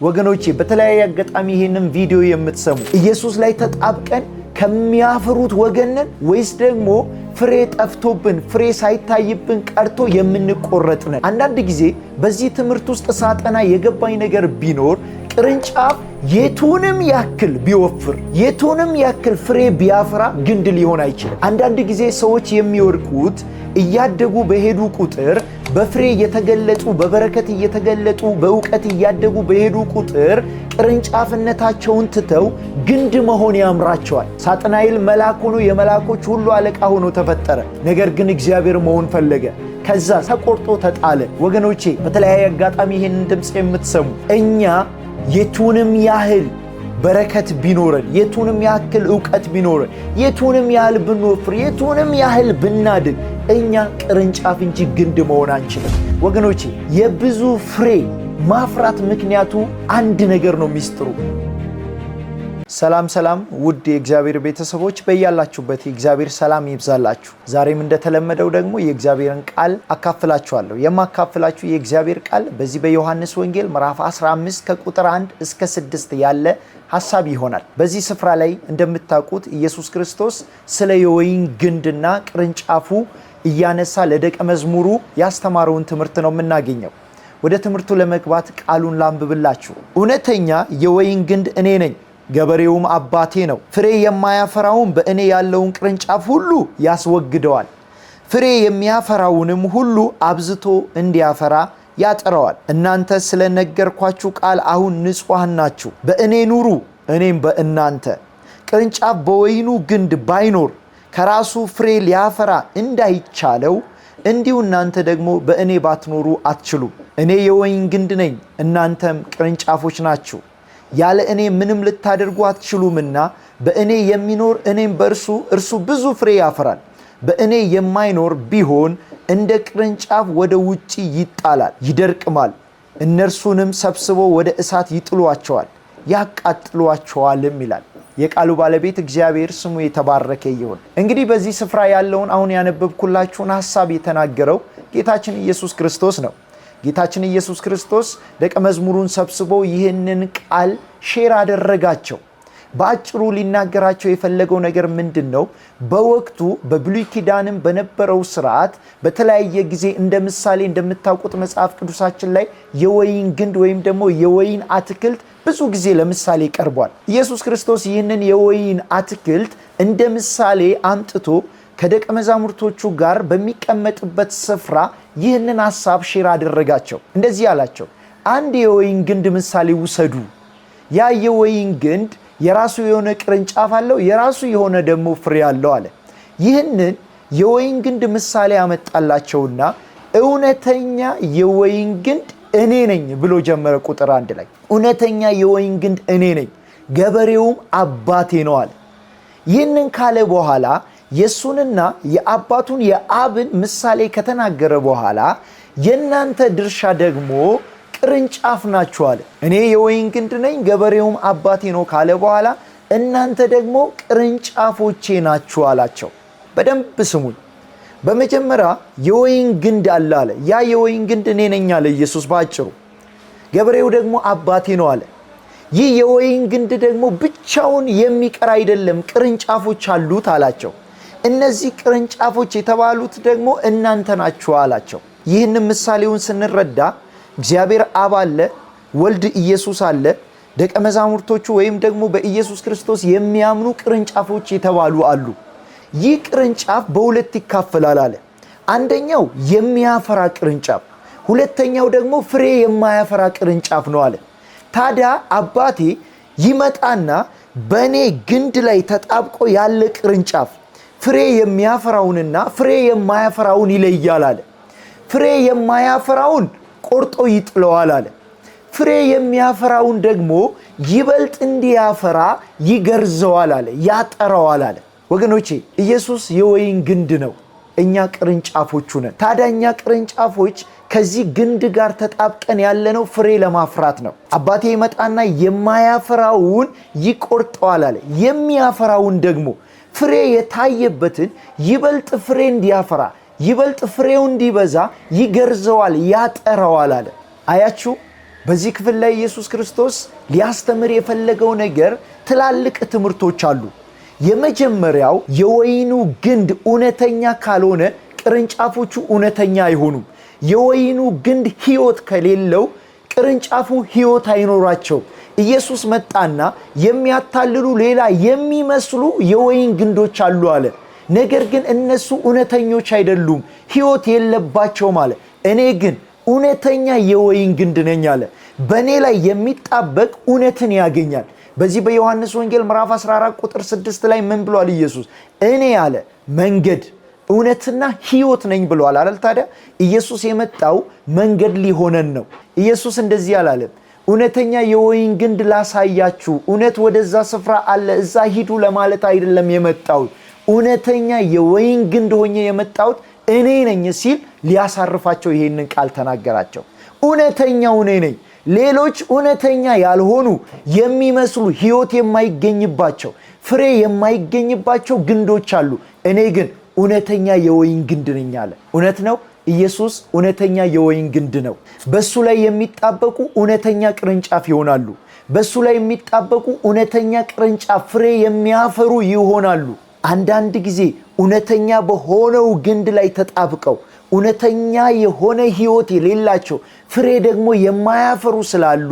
ወገኖቼ በተለያየ አጋጣሚ ይሄንን ቪዲዮ የምትሰሙ ኢየሱስ ላይ ተጣብቀን ከሚያፈሩት ወገነን ወይስ ደግሞ ፍሬ ጠፍቶብን ፍሬ ሳይታይብን ቀርቶ የምንቆረጥ ነን? አንዳንድ ጊዜ በዚህ ትምህርት ውስጥ ሳጠና የገባኝ ነገር ቢኖር ቅርንጫፍ የቱንም ያክል ቢወፍር የቱንም ያክል ፍሬ ቢያፈራ ግንድ ሊሆን አይችልም። አንዳንድ ጊዜ ሰዎች የሚወድቁት እያደጉ በሄዱ ቁጥር በፍሬ እየተገለጡ በበረከት እየተገለጡ በእውቀት እያደጉ በሄዱ ቁጥር ቅርንጫፍነታቸውን ትተው ግንድ መሆን ያምራቸዋል። ሳጥናኤል መልአክ ሆኖ የመላእክቶች ሁሉ አለቃ ሆኖ ተፈጠረ። ነገር ግን እግዚአብሔር መሆን ፈለገ። ከዛ ተቆርጦ ተጣለ። ወገኖቼ በተለያየ አጋጣሚ ይህንን ድምፅ የምትሰሙ እኛ የቱንም ያህል በረከት ቢኖረን የቱንም ያክል ዕውቀት ቢኖረን የቱንም ያህል ብንወፍር የቱንም ያህል ብናድግ እኛ ቅርንጫፍ እንጂ ግንድ መሆን አንችልም። ወገኖቼ የብዙ ፍሬ ማፍራት ምክንያቱ አንድ ነገር ነው፣ ሚስጥሩ። ሰላም ሰላም ውድ የእግዚአብሔር ቤተሰቦች በእያላችሁበት የእግዚአብሔር ሰላም ይብዛላችሁ። ዛሬም እንደተለመደው ደግሞ የእግዚአብሔርን ቃል አካፍላችኋለሁ። የማካፍላችሁ የእግዚአብሔር ቃል በዚህ በዮሐንስ ወንጌል ምዕራፍ 15 ከቁጥር 1 እስከ 6 ያለ ሐሳብ ይሆናል። በዚህ ስፍራ ላይ እንደምታውቁት ኢየሱስ ክርስቶስ ስለ የወይን ግንድና ቅርንጫፉ እያነሳ ለደቀ መዝሙሩ ያስተማረውን ትምህርት ነው የምናገኘው። ወደ ትምህርቱ ለመግባት ቃሉን ላንብብላችሁ። እውነተኛ የወይን ግንድ እኔ ነኝ፣ ገበሬውም አባቴ ነው። ፍሬ የማያፈራውን በእኔ ያለውን ቅርንጫፍ ሁሉ ያስወግደዋል፣ ፍሬ የሚያፈራውንም ሁሉ አብዝቶ እንዲያፈራ ያጠረዋል። እናንተ ስለነገርኳችሁ ቃል አሁን ንጹሐን ናችሁ። በእኔ ኑሩ፣ እኔም በእናንተ። ቅርንጫፍ በወይኑ ግንድ ባይኖር ከራሱ ፍሬ ሊያፈራ እንዳይቻለው እንዲሁ እናንተ ደግሞ በእኔ ባትኖሩ አትችሉም። እኔ የወይን ግንድ ነኝ፣ እናንተም ቅርንጫፎች ናችሁ። ያለ እኔ ምንም ልታደርጉ አትችሉምና በእኔ የሚኖር እኔም በእርሱ እርሱ ብዙ ፍሬ ያፈራል። በእኔ የማይኖር ቢሆን እንደ ቅርንጫፍ ወደ ውጪ ይጣላል፣ ይደርቅማል። እነርሱንም ሰብስበው ወደ እሳት ይጥሏቸዋል፣ ያቃጥሏቸዋልም ይላል። የቃሉ ባለቤት እግዚአብሔር ስሙ የተባረከ ይሁን። እንግዲህ በዚህ ስፍራ ያለውን አሁን ያነበብኩላችሁን ሐሳብ የተናገረው ጌታችን ኢየሱስ ክርስቶስ ነው። ጌታችን ኢየሱስ ክርስቶስ ደቀ መዝሙሩን ሰብስቦ ይህንን ቃል ሼር አደረጋቸው። በአጭሩ ሊናገራቸው የፈለገው ነገር ምንድን ነው? በወቅቱ በብሉይ ኪዳንም በነበረው ስርዓት በተለያየ ጊዜ እንደ ምሳሌ እንደምታውቁት መጽሐፍ ቅዱሳችን ላይ የወይን ግንድ ወይም ደግሞ የወይን አትክልት ብዙ ጊዜ ለምሳሌ ቀርቧል። ኢየሱስ ክርስቶስ ይህንን የወይን አትክልት እንደ ምሳሌ አምጥቶ ከደቀ መዛሙርቶቹ ጋር በሚቀመጥበት ስፍራ ይህንን ሐሳብ ሼር አደረጋቸው። እንደዚህ አላቸው፣ አንድ የወይን ግንድ ምሳሌ ውሰዱ። ያ የወይን ግንድ የራሱ የሆነ ቅርንጫፍ አለው፣ የራሱ የሆነ ደግሞ ፍሬ አለው አለ። ይህንን የወይን ግንድ ምሳሌ አመጣላቸውና እውነተኛ የወይን ግንድ እኔ ነኝ ብሎ ጀመረ። ቁጥር 1 ላይ እውነተኛ የወይን ግንድ እኔ ነኝ፣ ገበሬውም አባቴ ነው አለ። ይህንን ካለ በኋላ የሱንና የአባቱን የአብን ምሳሌ ከተናገረ በኋላ የእናንተ ድርሻ ደግሞ ቅርንጫፍ ናችሁ አለ። እኔ የወይን ግንድ ነኝ፣ ገበሬውም አባቴ ነው ካለ በኋላ እናንተ ደግሞ ቅርንጫፎቼ ናችሁ አላቸው። በደንብ ስሙኝ። በመጀመሪያ የወይን ግንድ አለ አለ። ያ የወይን ግንድ እኔ ነኝ አለ ኢየሱስ ባጭሩ። ገበሬው ደግሞ አባቴ ነው አለ። ይህ የወይን ግንድ ደግሞ ብቻውን የሚቀር አይደለም፣ ቅርንጫፎች አሉት አላቸው። እነዚህ ቅርንጫፎች የተባሉት ደግሞ እናንተ ናችሁ አላቸው። ይህንን ምሳሌውን ስንረዳ እግዚአብሔር አብ አለ፣ ወልድ ኢየሱስ አለ፣ ደቀ መዛሙርቶቹ ወይም ደግሞ በኢየሱስ ክርስቶስ የሚያምኑ ቅርንጫፎች የተባሉ አሉ። ይህ ቅርንጫፍ በሁለት ይካፈላል አለ። አንደኛው የሚያፈራ ቅርንጫፍ፣ ሁለተኛው ደግሞ ፍሬ የማያፈራ ቅርንጫፍ ነው አለ። ታዲያ አባቴ ይመጣና በእኔ ግንድ ላይ ተጣብቆ ያለ ቅርንጫፍ ፍሬ የሚያፈራውንና ፍሬ የማያፈራውን ይለያል አለ። ፍሬ የማያፈራውን ቆርጦ ይጥለዋል አለ። ፍሬ የሚያፈራውን ደግሞ ይበልጥ እንዲያፈራ ይገርዘዋል አለ፣ ያጠረዋል አለ። ወገኖቼ ኢየሱስ የወይን ግንድ ነው፣ እኛ ቅርንጫፎቹ ነን። ታዲያ እኛ ቅርንጫፎች ከዚህ ግንድ ጋር ተጣብቀን ያለነው ፍሬ ለማፍራት ነው። አባቴ ይመጣና የማያፈራውን ይቆርጠዋል አለ። የሚያፈራውን ደግሞ ፍሬ የታየበትን ይበልጥ ፍሬ እንዲያፈራ ይበልጥ ፍሬው እንዲበዛ ይገርዘዋል፣ ያጠረዋል አለ። አያችሁ በዚህ ክፍል ላይ ኢየሱስ ክርስቶስ ሊያስተምር የፈለገው ነገር ትላልቅ ትምህርቶች አሉ። የመጀመሪያው የወይኑ ግንድ እውነተኛ ካልሆነ ቅርንጫፎቹ እውነተኛ አይሆኑም። የወይኑ ግንድ ሕይወት ከሌለው ቅርንጫፉ ሕይወት አይኖራቸው። ኢየሱስ መጣና የሚያታልሉ ሌላ የሚመስሉ የወይን ግንዶች አሉ አለ። ነገር ግን እነሱ እውነተኞች አይደሉም፣ ሕይወት የለባቸው ማለት። እኔ ግን እውነተኛ የወይን ግንድ ነኝ አለ። በእኔ ላይ የሚጣበቅ እውነትን ያገኛል። በዚህ በዮሐንስ ወንጌል ምዕራፍ 14 ቁጥር 6 ላይ ምን ብሏል ኢየሱስ? እኔ አለ መንገድ እውነትና ሕይወት ነኝ ብሏል አይደል? ታዲያ ኢየሱስ የመጣው መንገድ ሊሆነን ነው። ኢየሱስ እንደዚህ አላለም፣ እውነተኛ የወይን ግንድ ላሳያችሁ፣ እውነት ወደዛ ስፍራ አለ እዛ ሂዱ ለማለት አይደለም የመጣሁት። እውነተኛ የወይን ግንድ ሆኜ የመጣሁት እኔ ነኝ ሲል ሊያሳርፋቸው ይሄንን ቃል ተናገራቸው። እውነተኛው እኔ ነኝ። ሌሎች እውነተኛ ያልሆኑ የሚመስሉ ሕይወት የማይገኝባቸው ፍሬ የማይገኝባቸው ግንዶች አሉ። እኔ ግን እውነተኛ የወይን ግንድ ነኝ አለ። እውነት ነው። ኢየሱስ እውነተኛ የወይን ግንድ ነው። በሱ ላይ የሚጣበቁ እውነተኛ ቅርንጫፍ ይሆናሉ። በሱ ላይ የሚጣበቁ እውነተኛ ቅርንጫፍ ፍሬ የሚያፈሩ ይሆናሉ። አንዳንድ ጊዜ እውነተኛ በሆነው ግንድ ላይ ተጣብቀው እውነተኛ የሆነ ሕይወት የሌላቸው ፍሬ ደግሞ የማያፈሩ ስላሉ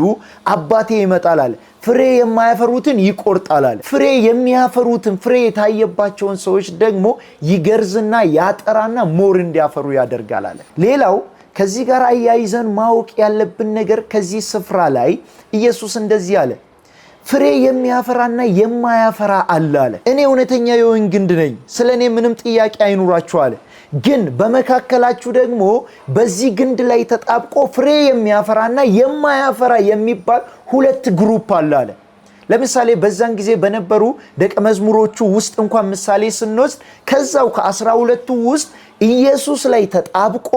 አባቴ ይመጣል አለ። ፍሬ የማያፈሩትን ይቆርጣል አለ። ፍሬ የሚያፈሩትን ፍሬ የታየባቸውን ሰዎች ደግሞ ይገርዝና ያጠራና ሞር እንዲያፈሩ ያደርጋል አለ። ሌላው ከዚህ ጋር አያይዘን ማወቅ ያለብን ነገር ከዚህ ስፍራ ላይ ኢየሱስ እንደዚህ አለ፣ ፍሬ የሚያፈራና የማያፈራ አለ። እኔ እውነተኛ የወይን ግንድ ነኝ፣ ስለኔ ምንም ጥያቄ አይኑራችሁ አለ። ግን በመካከላችሁ ደግሞ በዚህ ግንድ ላይ ተጣብቆ ፍሬ የሚያፈራና የማያፈራ የሚባል ሁለት ግሩፕ አለ። ለምሳሌ በዛን ጊዜ በነበሩ ደቀ መዝሙሮቹ ውስጥ እንኳን ምሳሌ ስንወስድ ከዛው ከ12ቱ ውስጥ ኢየሱስ ላይ ተጣብቆ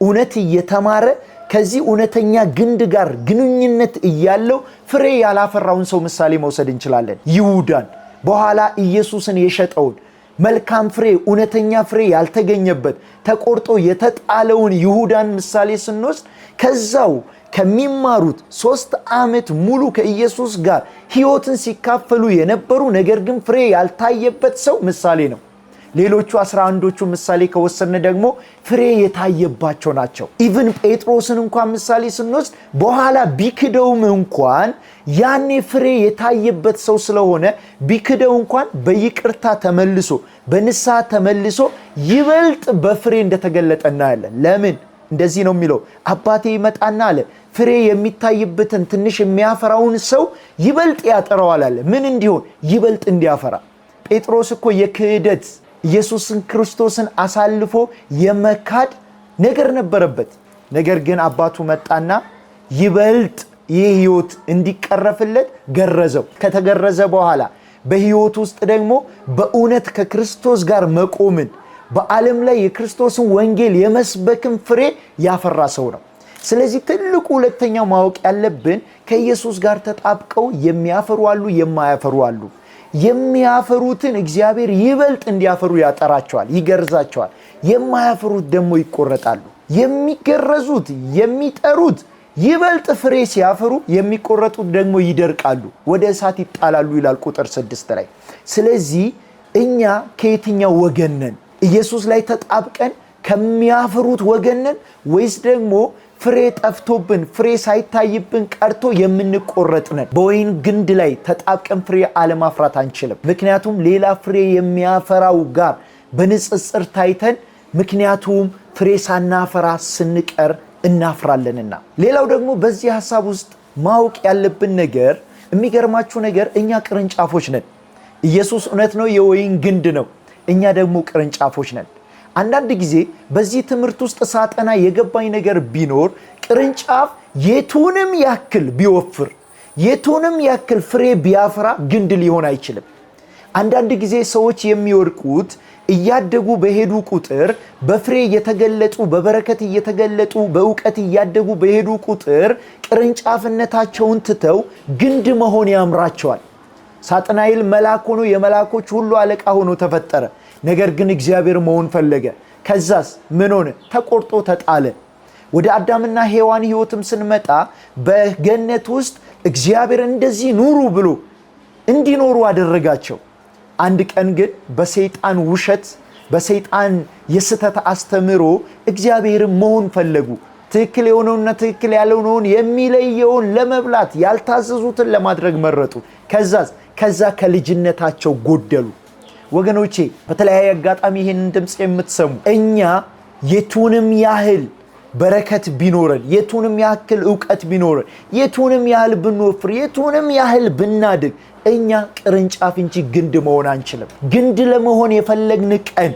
እውነት እየተማረ ከዚህ እውነተኛ ግንድ ጋር ግንኙነት እያለው ፍሬ ያላፈራውን ሰው ምሳሌ መውሰድ እንችላለን። ይሁዳን፣ በኋላ ኢየሱስን የሸጠውን፣ መልካም ፍሬ እውነተኛ ፍሬ ያልተገኘበት ተቆርጦ የተጣለውን ይሁዳን ምሳሌ ስንወስድ ከዛው ከሚማሩት 3 ዓመት ሙሉ ከኢየሱስ ጋር ሕይወትን ሲካፈሉ የነበሩ ነገር ግን ፍሬ ያልታየበት ሰው ምሳሌ ነው። ሌሎቹ 11ዶቹ ምሳሌ ከወሰነ ደግሞ ፍሬ የታየባቸው ናቸው። ኢቭን ጴጥሮስን እንኳን ምሳሌ ስንወስድ በኋላ ቢክደውም እንኳን ያኔ ፍሬ የታየበት ሰው ስለሆነ ቢክደው እንኳን በይቅርታ ተመልሶ በንስሐ ተመልሶ ይበልጥ በፍሬ እንደተገለጠ እናያለን። ለምን እንደዚህ ነው የሚለው? አባቴ ይመጣና አለ ፍሬ የሚታይበትን ትንሽ የሚያፈራውን ሰው ይበልጥ ያጠራዋል አለ። ምን እንዲሆን? ይበልጥ እንዲያፈራ። ጴጥሮስ እኮ የክህደት ኢየሱስን ክርስቶስን አሳልፎ የመካድ ነገር ነበረበት። ነገር ግን አባቱ መጣና ይበልጥ ይህ ሕይወት እንዲቀረፍለት ገረዘው። ከተገረዘ በኋላ በሕይወት ውስጥ ደግሞ በእውነት ከክርስቶስ ጋር መቆምን በዓለም ላይ የክርስቶስን ወንጌል የመስበክን ፍሬ ያፈራ ሰው ነው። ስለዚህ ትልቁ ሁለተኛው ማወቅ ያለብን ከኢየሱስ ጋር ተጣብቀው የሚያፈሩ አሉ፣ የማያፈሩ አሉ። የሚያፈሩትን እግዚአብሔር ይበልጥ እንዲያፈሩ ያጠራቸዋል፣ ይገርዛቸዋል። የማያፈሩት ደግሞ ይቆረጣሉ። የሚገረዙት የሚጠሩት ይበልጥ ፍሬ ሲያፈሩ፣ የሚቆረጡት ደግሞ ይደርቃሉ፣ ወደ እሳት ይጣላሉ ይላል ቁጥር 6 ላይ። ስለዚህ እኛ ከየትኛው ወገን ነን? ኢየሱስ ላይ ተጣብቀን ከሚያፈሩት ወገን ነን ወይስ ደግሞ ፍሬ ጠፍቶብን ፍሬ ሳይታይብን ቀርቶ የምንቆረጥ ነን? በወይን ግንድ ላይ ተጣብቀን ፍሬ አለማፍራት አንችልም። ምክንያቱም ሌላ ፍሬ የሚያፈራው ጋር በንጽጽር ታይተን፣ ምክንያቱም ፍሬ ሳናፈራ ስንቀር እናፍራለንና። ሌላው ደግሞ በዚህ ሐሳብ ውስጥ ማወቅ ያለብን ነገር፣ የሚገርማችሁ ነገር እኛ ቅርንጫፎች ነን። ኢየሱስ እውነት ነው የወይን ግንድ ነው፣ እኛ ደግሞ ቅርንጫፎች ነን። አንዳንድ ጊዜ በዚህ ትምህርት ውስጥ ሳጠና የገባኝ ነገር ቢኖር ቅርንጫፍ የቱንም ያክል ቢወፍር የቱንም ያክል ፍሬ ቢያፈራ ግንድ ሊሆን አይችልም። አንዳንድ ጊዜ ሰዎች የሚወድቁት እያደጉ በሄዱ ቁጥር በፍሬ እየተገለጡ በበረከት እየተገለጡ በእውቀት እያደጉ በሄዱ ቁጥር ቅርንጫፍነታቸውን ትተው ግንድ መሆን ያምራቸዋል። ሳጥናኤል መልአክ ሆኖ የመላእክቶች ሁሉ አለቃ ሆኖ ተፈጠረ። ነገር ግን እግዚአብሔር መሆን ፈለገ። ከዛስ ምን ሆነ? ተቆርጦ ተጣለ። ወደ አዳምና ሔዋን ሕይወትም ስንመጣ በገነት ውስጥ እግዚአብሔር እንደዚህ ኑሩ ብሎ እንዲኖሩ አደረጋቸው። አንድ ቀን ግን በሰይጣን ውሸት፣ በሰይጣን የስተት አስተምሮ እግዚአብሔርን መሆን ፈለጉ። ትክክል የሆነውና ትክክል ያልሆነውን የሚለየውን ለመብላት ያልታዘዙትን ለማድረግ መረጡ። ከዛ ከልጅነታቸው ጎደሉ። ወገኖቼ በተለያየ አጋጣሚ ይሄንን ድምጽ የምትሰሙ እኛ የቱንም ያህል በረከት ቢኖረን፣ የቱንም ያህል ዕውቀት ቢኖረን፣ የቱንም ያህል ብንወፍር፣ የቱንም ያህል ብናድግ እኛ ቅርንጫፍ እንጂ ግንድ መሆን አንችልም። ግንድ ለመሆን የፈለግን ቀን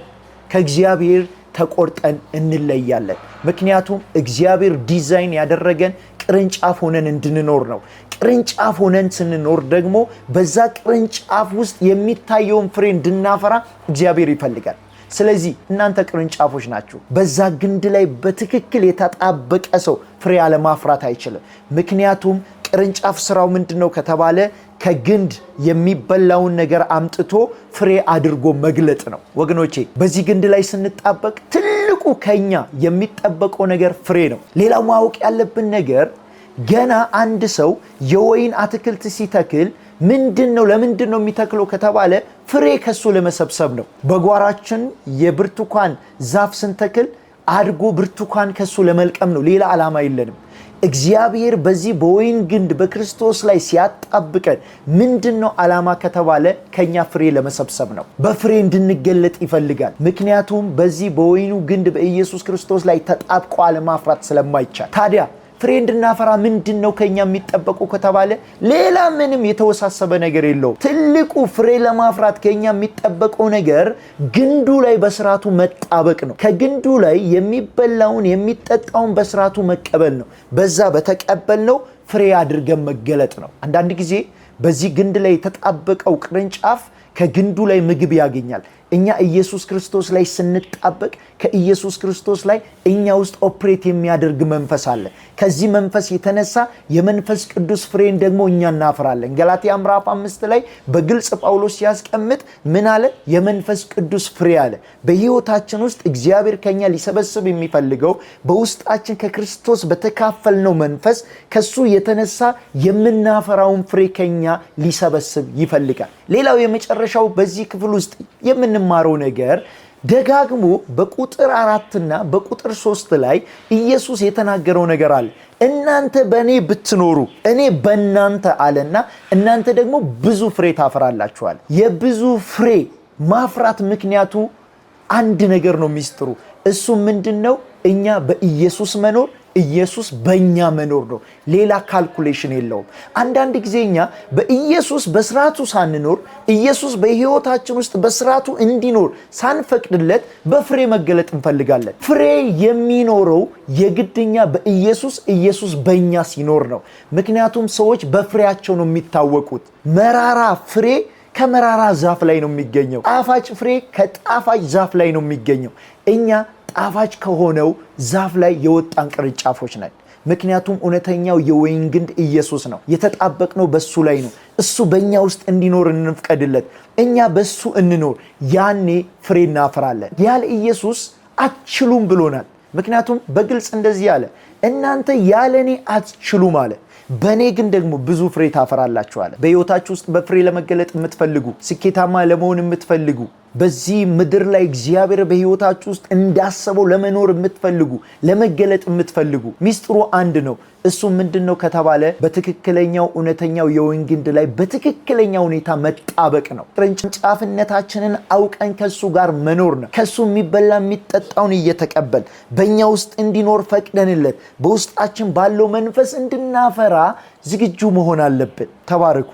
ከእግዚአብሔር ተቆርጠን እንለያለን። ምክንያቱም እግዚአብሔር ዲዛይን ያደረገን ቅርንጫፍ ሆነን እንድንኖር ነው። ቅርንጫፍ ሆነን ስንኖር ደግሞ በዛ ቅርንጫፍ ውስጥ የሚታየውን ፍሬ እንድናፈራ እግዚአብሔር ይፈልጋል። ስለዚህ እናንተ ቅርንጫፎች ናችሁ። በዛ ግንድ ላይ በትክክል የተጣበቀ ሰው ፍሬ አለማፍራት አይችልም። ምክንያቱም ቅርንጫፍ ስራው ምንድነው ከተባለ ከግንድ የሚበላውን ነገር አምጥቶ ፍሬ አድርጎ መግለጥ ነው። ወገኖቼ በዚህ ግንድ ላይ ስንጣበቅ ትልቁ ከኛ የሚጠበቀው ነገር ፍሬ ነው። ሌላው ማወቅ ያለብን ነገር ገና አንድ ሰው የወይን አትክልት ሲተክል ለምንድን ነው የሚተክለው ከተባለ ፍሬ ከሱ ለመሰብሰብ ነው። በጓራችን የብርቱካን ዛፍ ስንተክል አድጎ ብርቱካን ከሱ ለመልቀም ነው። ሌላ ዓላማ የለንም። እግዚአብሔር በዚህ በወይን ግንድ በክርስቶስ ላይ ሲያጣብቀን ምንድነው ዓላማ ከተባለ ከኛ ፍሬ ለመሰብሰብ ነው። በፍሬ እንድንገለጥ ይፈልጋል። ምክንያቱም በዚህ በወይኑ ግንድ በኢየሱስ ክርስቶስ ላይ ተጣብቆ አለማፍራት ስለማይቻል ታዲያ ፍሬ እንድናፈራ ምንድነው ከኛ የሚጠበቁ ከተባለ ሌላ ምንም የተወሳሰበ ነገር የለውም። ትልቁ ፍሬ ለማፍራት ከኛ የሚጠበቀው ነገር ግንዱ ላይ በስርዓቱ መጣበቅ ነው። ከግንዱ ላይ የሚበላውን የሚጠጣውን በስርዓቱ መቀበል ነው። በዛ በተቀበልነው ፍሬ አድርገን መገለጥ ነው። አንዳንድ ጊዜ በዚህ ግንድ ላይ የተጣበቀው ቅርንጫፍ ከግንዱ ላይ ምግብ ያገኛል። እኛ ኢየሱስ ክርስቶስ ላይ ስንጣበቅ ከኢየሱስ ክርስቶስ ላይ እኛ ውስጥ ኦፕሬት የሚያደርግ መንፈስ አለ። ከዚህ መንፈስ የተነሳ የመንፈስ ቅዱስ ፍሬን ደግሞ እኛ እናፈራለን። ገላትያ ምዕራፍ 5 ላይ በግልጽ ጳውሎስ ሲያስቀምጥ ምን አለ? የመንፈስ ቅዱስ ፍሬ አለ። በሕይወታችን ውስጥ እግዚአብሔር ከኛ ሊሰበስብ የሚፈልገው በውስጣችን ከክርስቶስ በተካፈልነው መንፈስ ከሱ የተነሳ የምናፈራውን ፍሬ ከኛ ሊሰበስብ ይፈልጋል። ሌላው የመጨረሻው በዚህ ክፍል ውስጥ የምንማረው ነገር ደጋግሞ በቁጥር 4 እና በቁጥር 3 ላይ ኢየሱስ የተናገረው ነገር አለ። እናንተ በእኔ ብትኖሩ እኔ በእናንተ አለና እናንተ ደግሞ ብዙ ፍሬ ታፈራላችኋል። የብዙ ፍሬ ማፍራት ምክንያቱ አንድ ነገር ነው። ሚስጥሩ እሱ ምንድነው? እኛ በኢየሱስ መኖር፣ ኢየሱስ በእኛ መኖር ነው። ሌላ ካልኩሌሽን የለውም። አንዳንድ ጊዜ እኛ በኢየሱስ በስርዓቱ ሳንኖር ኢየሱስ በሕይወታችን ውስጥ በስርዓቱ እንዲኖር ሳንፈቅድለት በፍሬ መገለጥ እንፈልጋለን። ፍሬ የሚኖረው የግድኛ በኢየሱስ ኢየሱስ በእኛ ሲኖር ነው። ምክንያቱም ሰዎች በፍሬያቸው ነው የሚታወቁት። መራራ ፍሬ ከመራራ ዛፍ ላይ ነው የሚገኘው። ጣፋጭ ፍሬ ከጣፋጭ ዛፍ ላይ ነው የሚገኘው። እኛ ጣፋጭ ከሆነው ዛፍ ላይ የወጣን ቅርንጫፎች ነን። ምክንያቱም እውነተኛው የወይን ግንድ ኢየሱስ ነው። የተጣበቅነው በሱ ላይ ነው። እሱ በእኛ ውስጥ እንዲኖር እንፍቀድለት። እኛ በሱ እንኖር፣ ያኔ ፍሬ እናፈራለን። ያለ ኢየሱስ አትችሉም ብሎናል። ምክንያቱም በግልጽ እንደዚህ አለ፣ እናንተ ያለ እኔ አትችሉም አለ። በእኔ ግን ደግሞ ብዙ ፍሬ ታፈራላችሁ አለ። በሕይወታችሁ ውስጥ በፍሬ ለመገለጥ የምትፈልጉ፣ ስኬታማ ለመሆን የምትፈልጉ፣ በዚህ ምድር ላይ እግዚአብሔር በሕይወታችሁ ውስጥ እንዳሰበው ለመኖር የምትፈልጉ፣ ለመገለጥ የምትፈልጉ ሚስጥሩ አንድ ነው። እሱ ምንድነው ከተባለ በትክክለኛው እውነተኛው የወይን ግንድ ላይ በትክክለኛ ሁኔታ መጣበቅ ነው። ቅርንጫፍነታችንን አውቀን ከሱ ጋር መኖር ነው። ከሱ የሚበላ የሚጠጣውን እየተቀበል በእኛ ውስጥ እንዲኖር ፈቅደንለት በውስጣችን ባለው መንፈስ እንድናፈራ ዝግጁ መሆን አለብን። ተባረኩ።